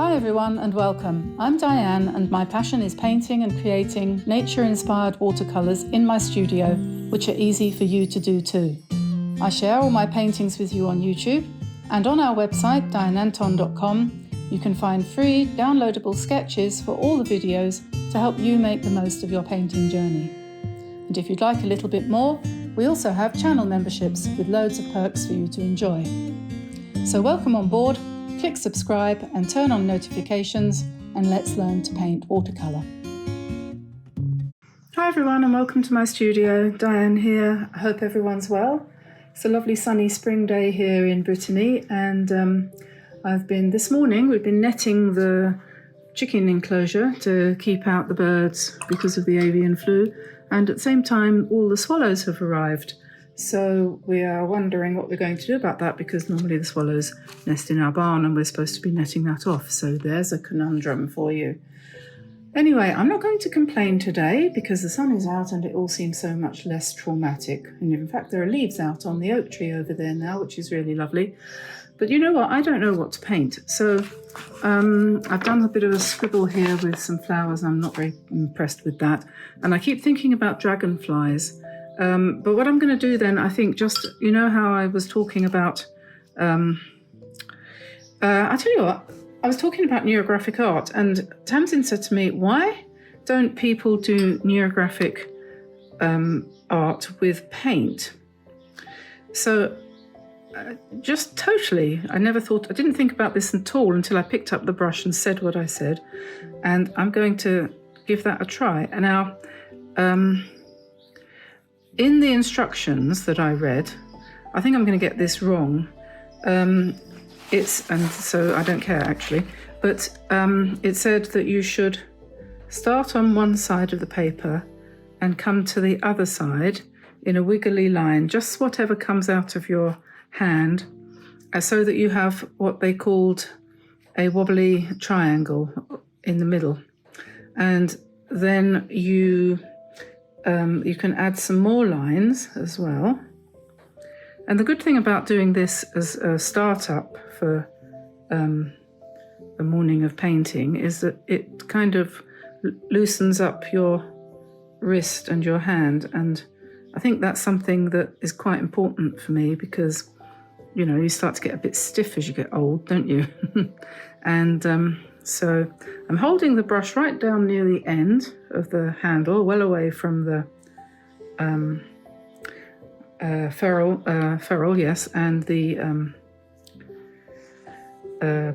Hi everyone and welcome. I'm Diane and my passion is painting and creating nature-inspired watercolours in my studio, which are easy for you to do too. I share all my paintings with you on YouTube, and on our website dianeantone.com you can find free downloadable sketches for all the videos to help you make the most of your painting journey. And if you'd like a little bit more, we also have channel memberships with loads of perks for you to enjoy. So welcome on board. Click subscribe and turn on notifications, and let's learn to paint watercolour. Hi everyone and welcome to my studio. Diane here. I hope everyone's well. It's a lovely sunny spring day here in Brittany, and this morning we've been netting the chicken enclosure to keep out the birds because of the avian flu, and at the same time all the swallows have arrived. So we are wondering what we're going to do about that, because normally the swallows nest in our barn and we're supposed to be netting that off. So there's a conundrum for you. Anyway, I'm not going to complain today because the sun is out and it all seems so much less traumatic. And in fact, there are leaves out on the oak tree over there now, which is really lovely. But you know what? I don't know what to paint. So I've done a bit of a scribble here with some flowers. I'm not very impressed with that. And I keep thinking about dragonflies. But what I'm going to do then, I think, just, you know how I was talking about, I tell you what, I was talking about neurographic art, and Tamsin said to me, why don't people do neurographic art with paint? So just totally, I didn't think about this at all until I picked up the brush and said what I said, and I'm going to give that a try. And now, in the instructions that I read, I think I'm going to get this wrong. And so I don't care actually, but it said that you should start on one side of the paper and come to the other side in a wiggly line, just whatever comes out of your hand, so that you have what they called a wobbly triangle in the middle. And then you can add some more lines as well. And the good thing about doing this as a startup for a morning of painting is that it kind of loosens up your wrist and your hand. And I think that's something that is quite important for me, because, you know, you start to get a bit stiff as you get old, don't you? And so I'm holding the brush right down near the end of the handle, well away from the ferrule, yes, and the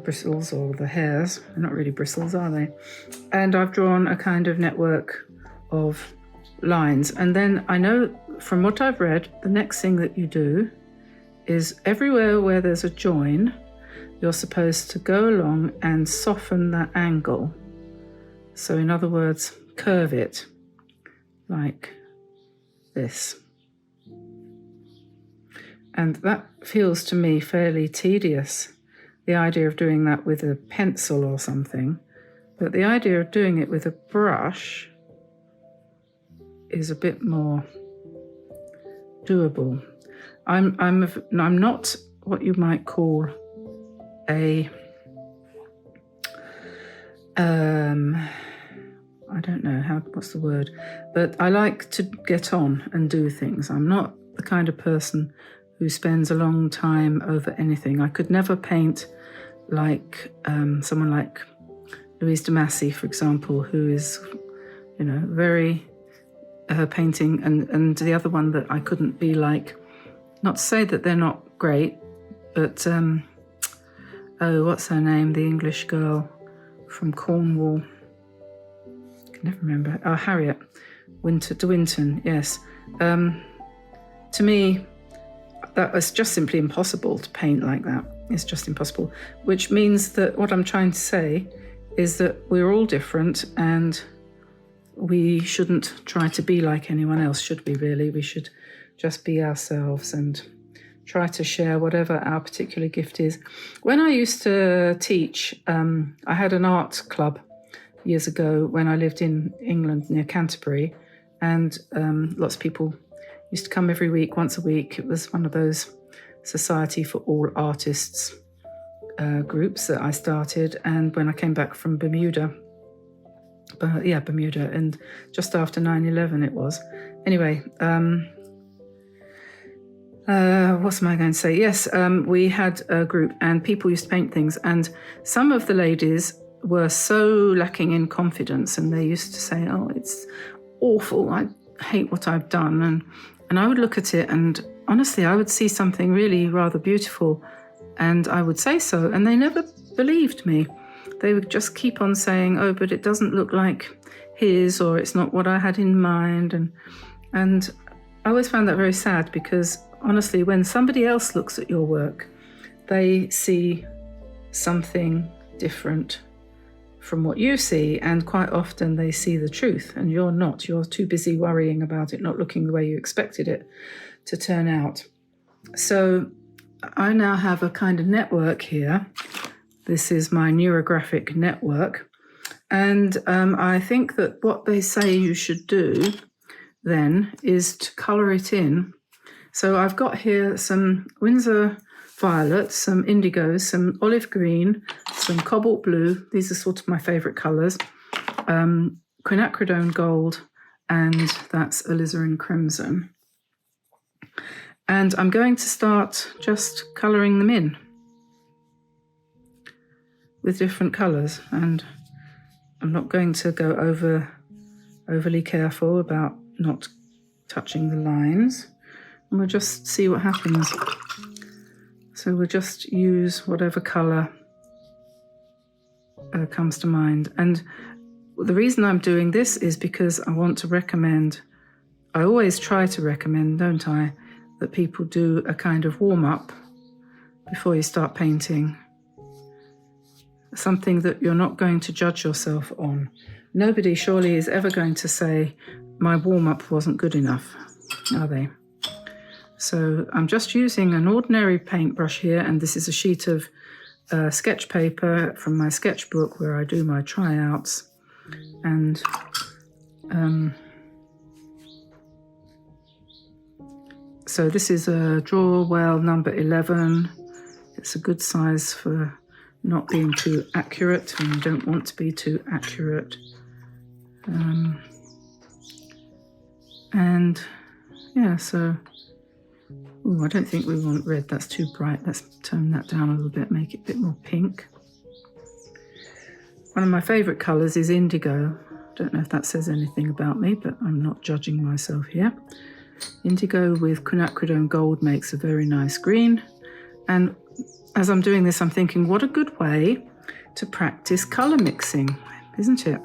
bristles, or the hairs. They're not really bristles, are they? And I've drawn a kind of network of lines. And then I know from what I've read, the next thing that you do is everywhere where there's a join, you're supposed to go along and soften that angle. So in other words, curve it like this. And that feels to me fairly tedious, the idea of doing that with a pencil or something. But the idea of doing it with a brush is a bit more doable. I'm not what you might call I don't know what's the word, but I like to get on and do things. I'm not the kind of person who spends a long time over anything. I could never paint like someone like Louise de Massey, for example, who is, you know, very her painting, and the other one that I couldn't be like, not to say that they're not great, but what's her name? The English girl from Cornwall. I can never remember. Oh, Harriet de Winton, yes. To me, that was just simply impossible to paint like that. It's just impossible. Which means that what I'm trying to say is that we're all different, and we shouldn't try to be like anyone else, should we really? We should just be ourselves and try to share whatever our particular gift is. When I used to teach, I had an art club years ago when I lived in England near Canterbury, and lots of people used to come every week, once a week. It was one of those Society for All Artists groups that I started, and when I came back from Bermuda. But yeah, Bermuda, and just after 9/11 it was. Anyway, what am I going to say? Yes, we had a group and people used to paint things, and some of the ladies were so lacking in confidence, and they used to say, oh, it's awful, I hate what I've done, and I would look at it, and honestly I would see something really rather beautiful, and I would say so, and they never believed me. They would just keep on saying, oh, but it doesn't look like his, or it's not what I had in mind, and I always found that very sad, because honestly, when somebody else looks at your work, they see something different from what you see, and quite often they see the truth, and you're not. You're too busy worrying about it not looking the way you expected it to turn out. So I now have a kind of network here. This is my neurographic network, and I think that what they say you should do then is to colour it in. So I've got here some Winsor violet, some indigos, some olive green, some cobalt blue. These are sort of my favourite colours. Quinacridone gold, and that's alizarin crimson. And I'm going to start just colouring them in with different colours, and I'm not going to go overly careful about not touching the lines, and we'll just see what happens. So we'll just use whatever colour comes to mind. And the reason I'm doing this is because I want to recommend, I always try to recommend, don't I, that people do a kind of warm-up before you start painting. Something that you're not going to judge yourself on. Nobody surely is ever going to say, my warm-up wasn't good enough, are they? So I'm just using an ordinary paintbrush here, and this is a sheet of sketch paper from my sketchbook where I do my tryouts. And so this is a Draw Well number 11. It's a good size for not being too accurate, and you don't want to be too accurate. And yeah, so ooh, I don't think we want red, that's too bright. Let's tone that down a little bit, make it a bit more pink. One of my favourite colours is indigo. Don't know if that says anything about me, but I'm not judging myself here. Indigo with quinacridone gold makes a very nice green. And as I'm doing this, I'm thinking, what a good way to practice colour mixing, isn't it?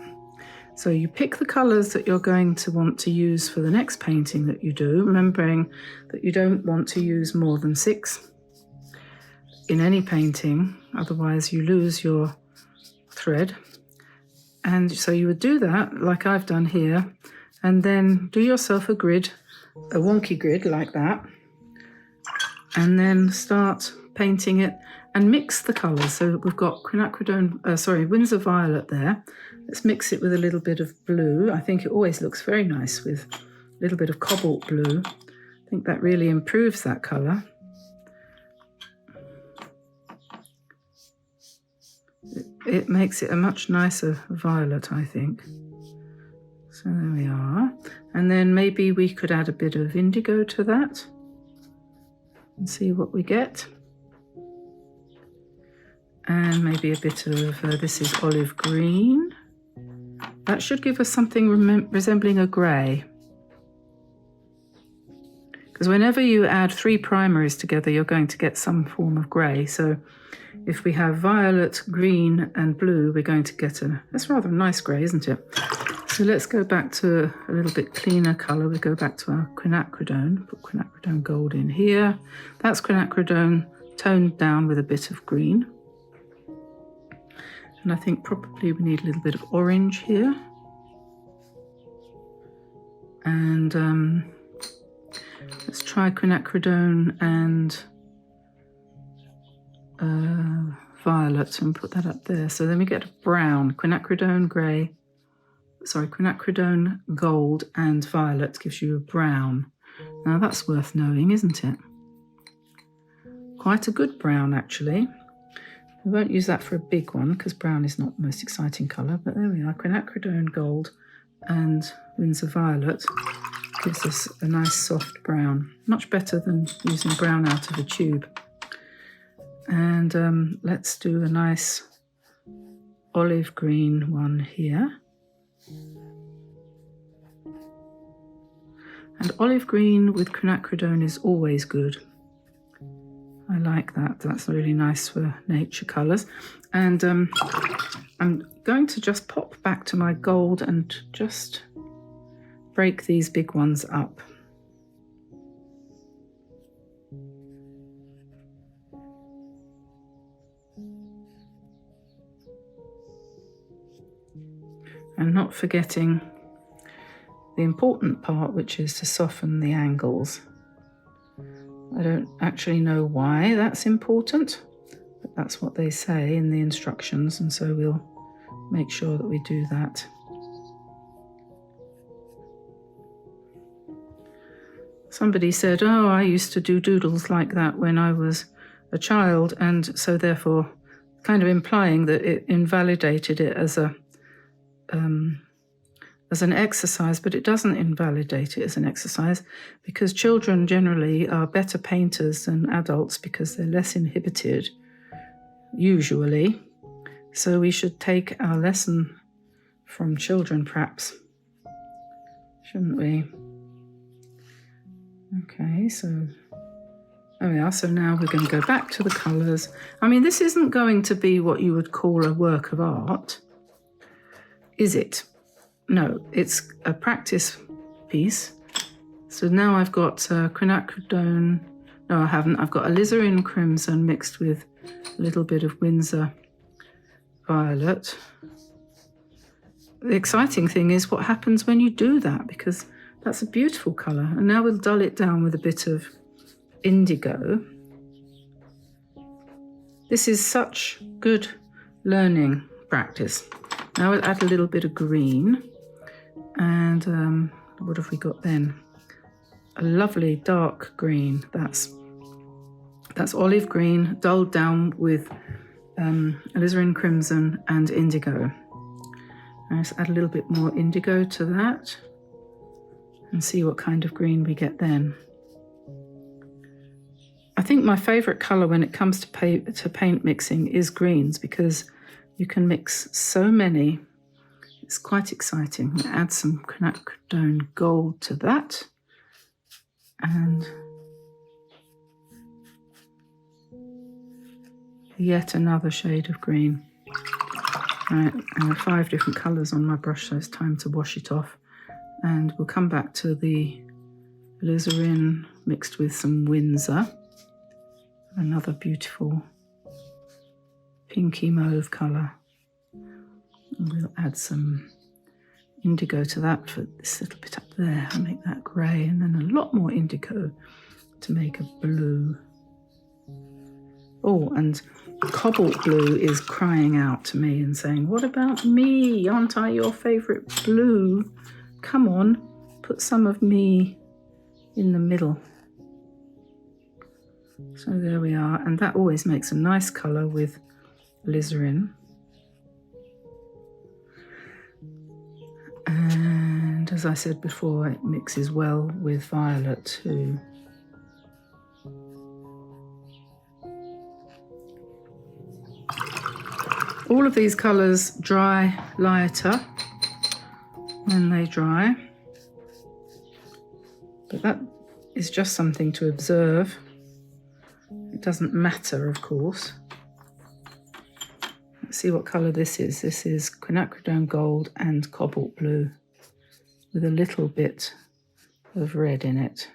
So you pick the colours that you're going to want to use for the next painting that you do, remembering that you don't want to use more than 6 in any painting, otherwise you lose your thread. And so you would do that, like I've done here, and then do yourself a grid, a wonky grid like that, and then start painting it and mix the colours. So we've got Winsor violet there. Let's mix it with a little bit of blue. I think it always looks very nice with a little bit of cobalt blue. I think that really improves that colour. It makes it a much nicer violet, I think. So there we are. And then maybe we could add a bit of indigo to that and see what we get. And maybe a bit of, this is olive green. That should give us something resembling a grey. Because whenever you add 3 primaries together, you're going to get some form of grey. So if we have violet, green and blue, we're going to get that's rather a nice grey, isn't it? So let's go back to a little bit cleaner colour. We go back to our quinacridone, put quinacridone gold in here. That's quinacridone toned down with a bit of green. And I think probably we need a little bit of orange here. And let's try quinacridone and violet and put that up there. So then we get a brown, quinacridone gold and violet gives you a brown. Now that's worth knowing, isn't it? Quite a good brown actually. We won't use that for a big one because brown is not the most exciting colour, but there we are. Quinacridone gold and Windsor violet gives us a nice soft brown, much better than using brown out of a tube. And let's do a nice olive green one here. And olive green with quinacridone is always good. I like that. That's really nice for nature colours. And I'm going to just pop back to my gold and just break these big ones up. And not forgetting the important part, which is to soften the angles. I don't actually know why that's important, but that's what they say in the instructions, and so we'll make sure that we do that. Somebody said, oh, I used to do doodles like that when I was a child, and so therefore kind of implying that it invalidated it as an exercise, but it doesn't invalidate it as an exercise, because children generally are better painters than adults because they're less inhibited, usually. So we should take our lesson from children, perhaps, shouldn't we? Okay, so there we are. So now we're going to go back to the colours. I mean, this isn't going to be what you would call a work of art, is it? No, it's a practice piece. So now I've got quinacridone. No, I haven't. I've got alizarin crimson mixed with a little bit of Windsor violet. The exciting thing is what happens when you do that, because that's a beautiful colour. And now we'll dull it down with a bit of indigo. This is such good learning practice. Now we'll add a little bit of green. And what have we got then? A lovely dark green. That's olive green, dulled down with alizarin crimson and indigo. And let's add a little bit more indigo to that and see what kind of green we get then. I think my favourite colour when it comes to paint mixing is greens, because you can mix so many. It's quite exciting. We'll add some quinacridone gold to that. And yet another shade of green. Right, I have 5 different colours on my brush, so it's time to wash it off. And we'll come back to the alizarin mixed with some Windsor. Another beautiful pinky mauve colour. And we'll add some indigo to that for this little bit up there. I'll make that grey, and then a lot more indigo to make a blue. Oh, and cobalt blue is crying out to me and saying, what about me? Aren't I your favourite blue? Come on, put some of me in the middle. So there we are, and that always makes a nice colour with alizarin. And as I said before, it mixes well with violet too. All of these colours dry lighter when they dry, but that is just something to observe. It doesn't matter, of course. Let's see what colour this is. This is quinacridone gold and cobalt blue with a little bit of red in it.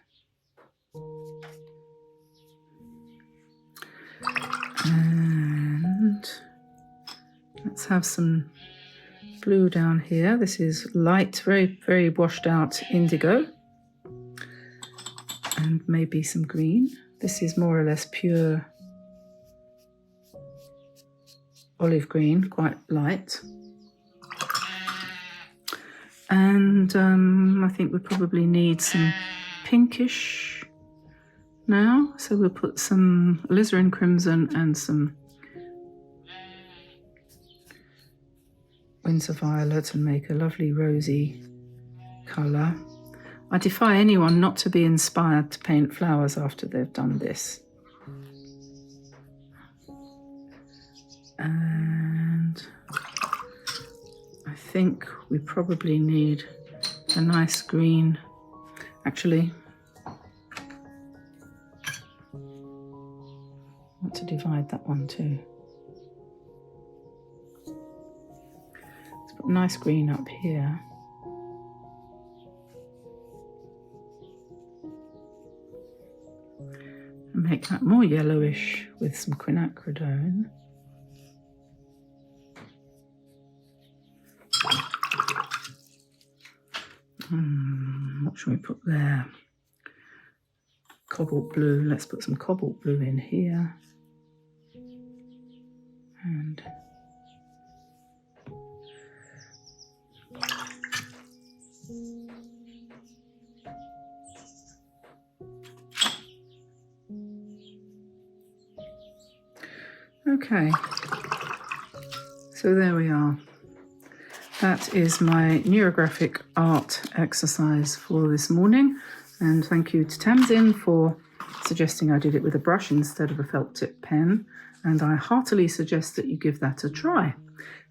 And let's have some blue down here. This is light, very, very washed out indigo. And maybe some green. This is more or less pure olive green, quite light. And I think we probably need some pinkish now. So we'll put some alizarin crimson and some Windsor Violet and make a lovely rosy colour. I defy anyone not to be inspired to paint flowers after they've done this. And I think we probably need a nice green. Actually, I want to divide that one too. Let's put a nice green up here. And make that more yellowish with some quinacridone. What should we put there? Cobalt blue. Let's put some cobalt blue in here. And okay, so there we are. That is my Neurographic Art exercise for this morning, and thank you to Tamsin for suggesting I did it with a brush instead of a felt tip pen, and I heartily suggest that you give that a try,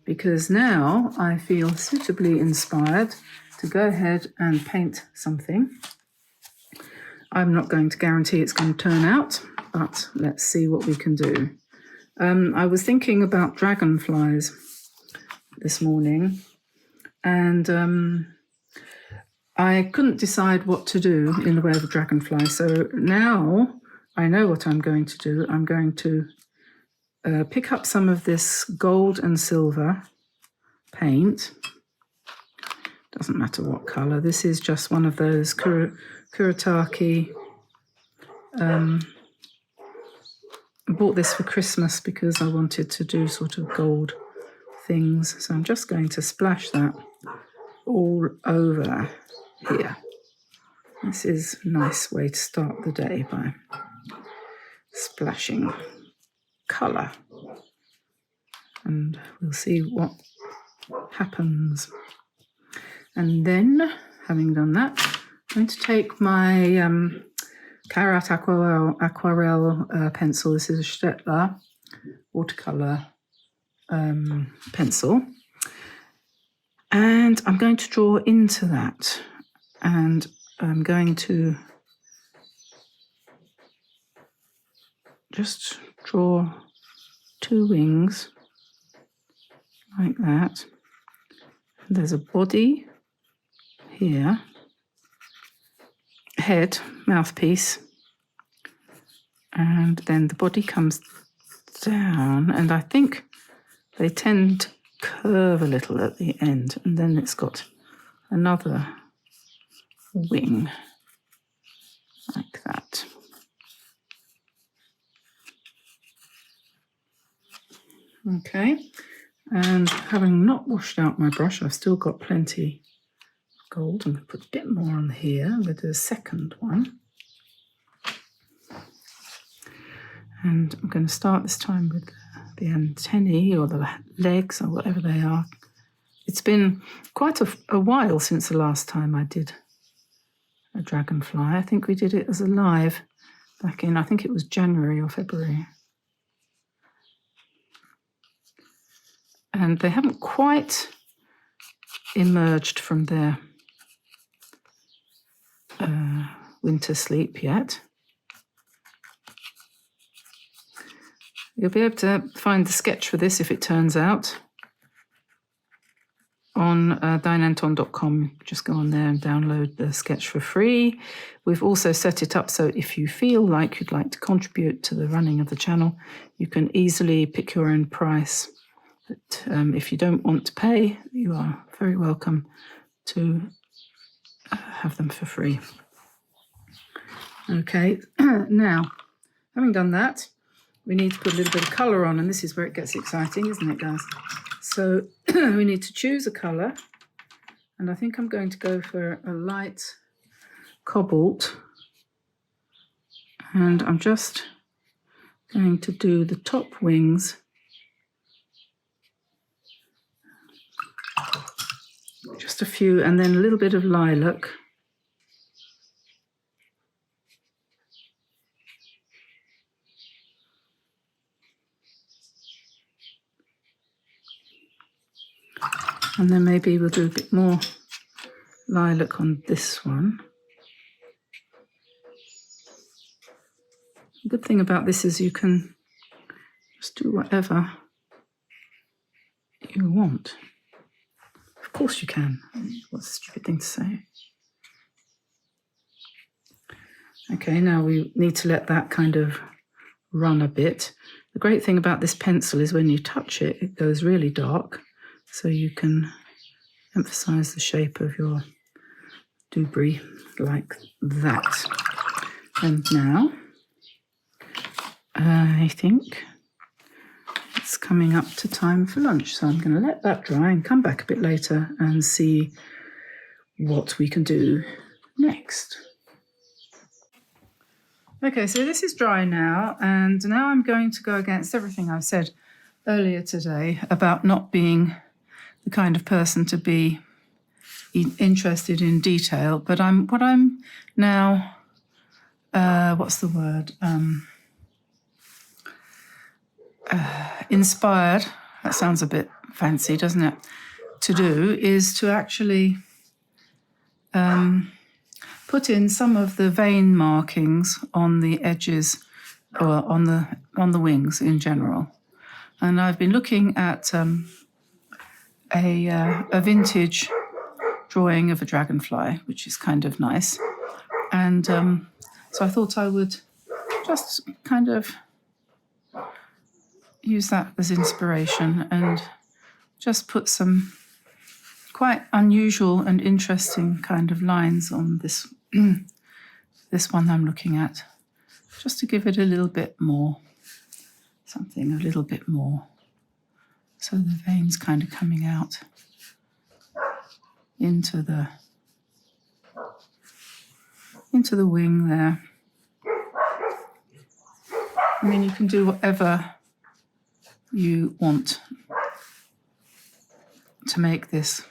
because now I feel suitably inspired to go ahead and paint something. I'm not going to guarantee it's going to turn out, but let's see what we can do. I was thinking about dragonflies this morning, and I couldn't decide what to do in the way of a dragonfly. So now I know what I'm going to do. I'm going to pick up some of this gold and silver paint. Doesn't matter what colour. This is just one of those Kuretake. I bought this for Christmas because I wanted to do sort of gold things. So I'm just going to splash that all over here. This is a nice way to start the day, by splashing colour. And we'll see what happens. And then, having done that, I'm going to take my Carat Aquarelle pencil. This is a Staedtler watercolor pencil, and I'm going to draw into that, and I'm going to just draw two wings like that. There's a body here, head, mouthpiece, and then the body comes down, and I think they tend to curve a little at the end, and then it's got another wing like that. Okay, and having not washed out my brush, I've still got plenty of gold. I'm going to put a bit more on here with the second one. And I'm going to start this time with the antennae, or the legs, or whatever they are. It's been quite a while since the last time I did a dragonfly. I think we did it as a live back in, I think it was January or February. And they haven't quite emerged from their winter sleep yet. You'll be able to find the sketch for this, if it turns out, on dianeantone.com. Just go on there and download the sketch for free. We've also set it up so if you feel like you'd like to contribute to the running of the channel, you can easily pick your own price. But if you don't want to pay, you are very welcome to have them for free. Okay, now, having done that, we need to put a little bit of colour on, and this is where it gets exciting, isn't it, guys? So we need to choose a colour, and I think I'm going to go for a light cobalt, and I'm just going to do the top wings Just a few, and then a little bit of lilac. And then maybe we'll do a bit more lilac on this one. The good thing about this is you can just do whatever you want. Of course you can. What's a stupid thing to say? Okay, now we need to let that kind of run a bit. The great thing about this pencil is when you touch it, it goes really dark, so you can emphasize the shape of your debris like that. And now, I think it's coming up to time for lunch, so I'm going to let that dry and come back a bit later and see what we can do next. Okay, so this is dry now, and now I'm going to go against everything I've said earlier today about not being the kind of person to be interested in detail, but what I'm now, what's the word? Inspired, that sounds a bit fancy, doesn't it? To do is to actually put in some of the vein markings on the edges or on the wings in general. And I've been looking at a vintage drawing of a dragonfly, which is kind of nice. And so I thought I would just kind of use that as inspiration and just put some quite unusual and interesting kind of lines on this this one I'm looking at, just to give it a little bit more, something a little bit more. So the veins kind of coming out into the wing there. I mean, you can do whatever you want to make this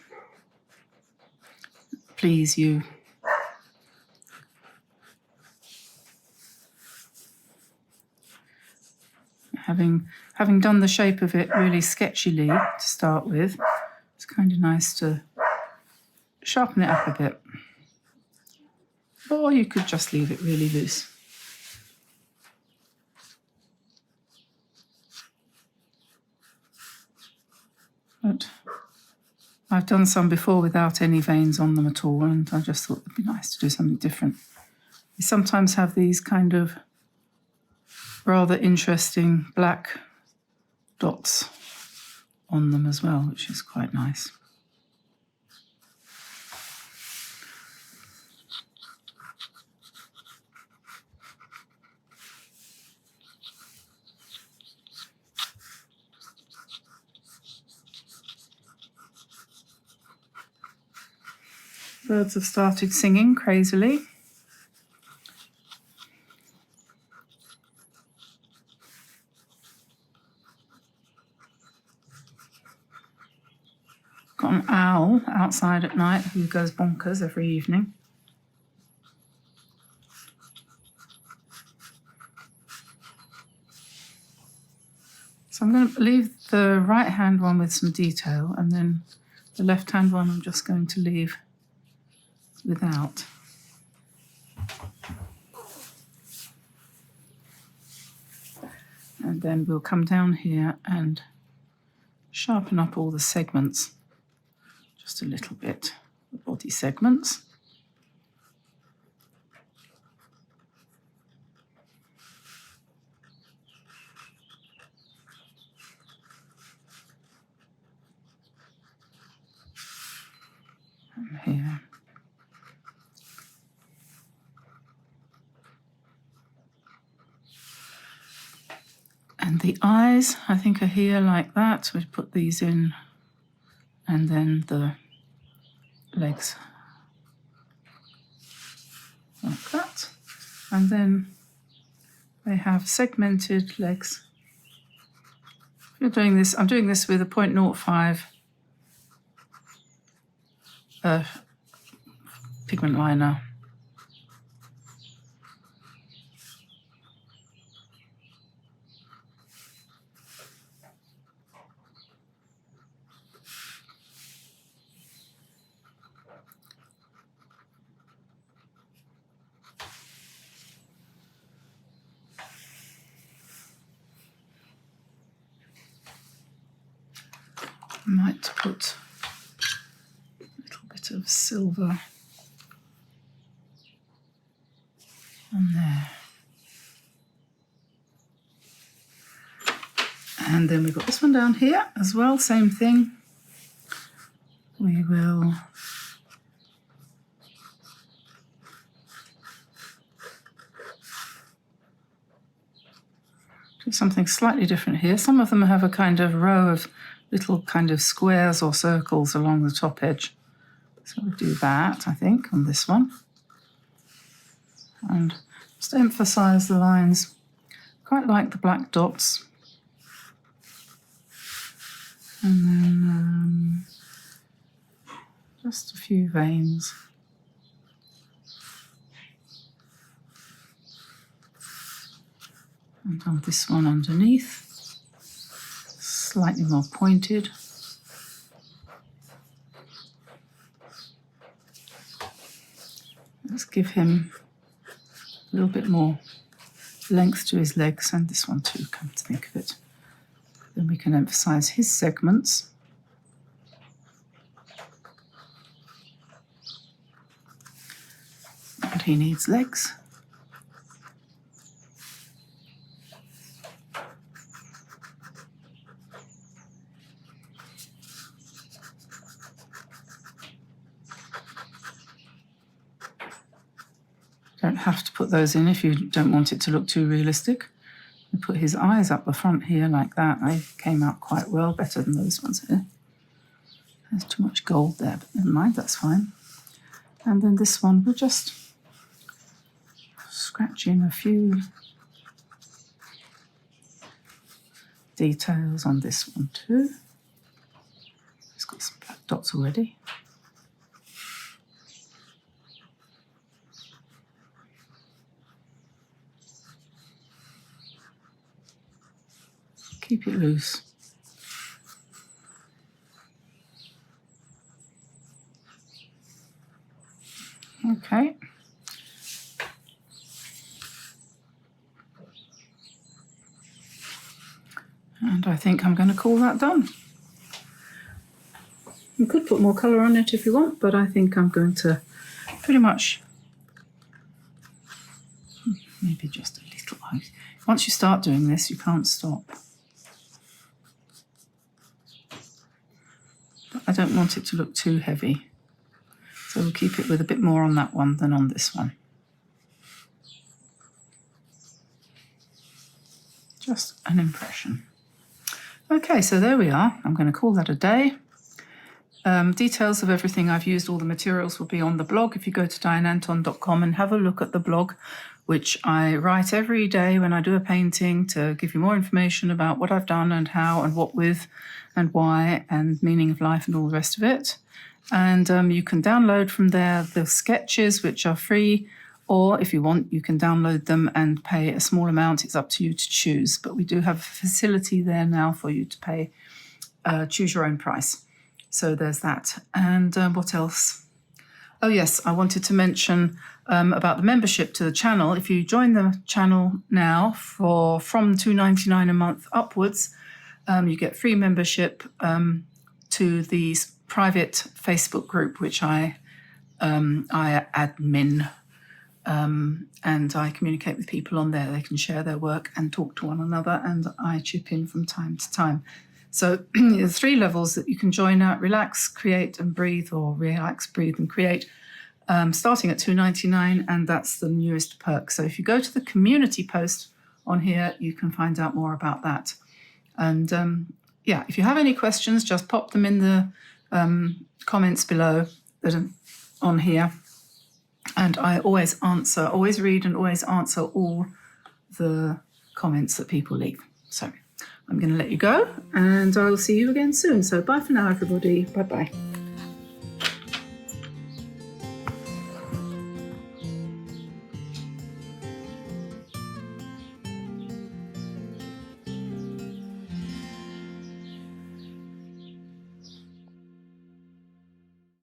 please you. Having done the shape of it really sketchily to start with, it's kind of nice to sharpen it up a bit. Or you could just leave it really loose. But I've done some before without any veins on them at all, and I just thought it'd be nice to do something different. You sometimes have these kind of rather interesting black dots on them as well, which is quite nice. Birds have started singing crazily. Got an owl outside at night who goes bonkers every evening. So I'm going to leave the right hand one with some detail, and then the left hand one I'm just going to leave without. And then we'll come down here and sharpen up all the segments just a little bit, the body segments. And here. And the eyes, I think, are here like that. We put these in, and then the legs like that. And then they have segmented legs. If you're doing this, I'm doing this with a 0.05 pigment liner. I might put a little bit of silver on there. And then we've got this one down here as well, same thing. We will do something slightly different here. Some of them have a kind of row of little kind of squares or circles along the top edge. So we'll do that, I think, on this one. And just to emphasize the lines, quite like the black dots. And then just a few veins. And on this one underneath, slightly more pointed. Let's give him a little bit more length to his legs, and this one too, come to think of it. Then we can emphasize his segments. And he needs legs. Don't have to put those in if you don't want it to look too realistic. We put his eyes up the front here like that. They came out quite well, better than those ones here. There's too much gold there, but never mind, that's fine. And then this one, we'll just scratch in a few details on this one too. It's got some black dots already. Keep it loose. Okay. And I think I'm going to call that done. You could put more colour on it if you want, but I think I'm going to pretty much, maybe just a little. Once you start doing this, you can't stop. But I don't want it to look too heavy, so we'll keep it with a bit more on that one than on this one. Just an impression. Okay, so there we are. I'm going to call that a day. Details of everything I've used, all the materials, will be on the blog. If you go to dianeantone.com and have a look at the blog, which I write every day when I do a painting to give you more information about what I've done and how and what with and why and meaning of life and all the rest of it. And you can download from there the sketches, which are free, or if you want, you can download them and pay a small amount. It's up to you to choose. But we do have a facility there now for you to pay, choose your own price. So there's that. And what else? Oh, yes, I wanted to mention about the membership to the channel. If you join the channel now from $2.99 a month upwards, you get free membership to the private Facebook group, which I admin. And I communicate with people on there. They can share their work and talk to one another, and I chip in from time to time. So there's 3 levels that you can join at: relax, create and breathe, or relax, breathe and create, starting at $2.99, and that's the newest perk. So if you go to the community post on here, you can find out more about that. And yeah, if you have any questions, just pop them in the comments below that are on here. And I always read and always answer all the comments that people leave. So I'm going to let you go, and I'll see you again soon. So bye for now, everybody. Bye-bye.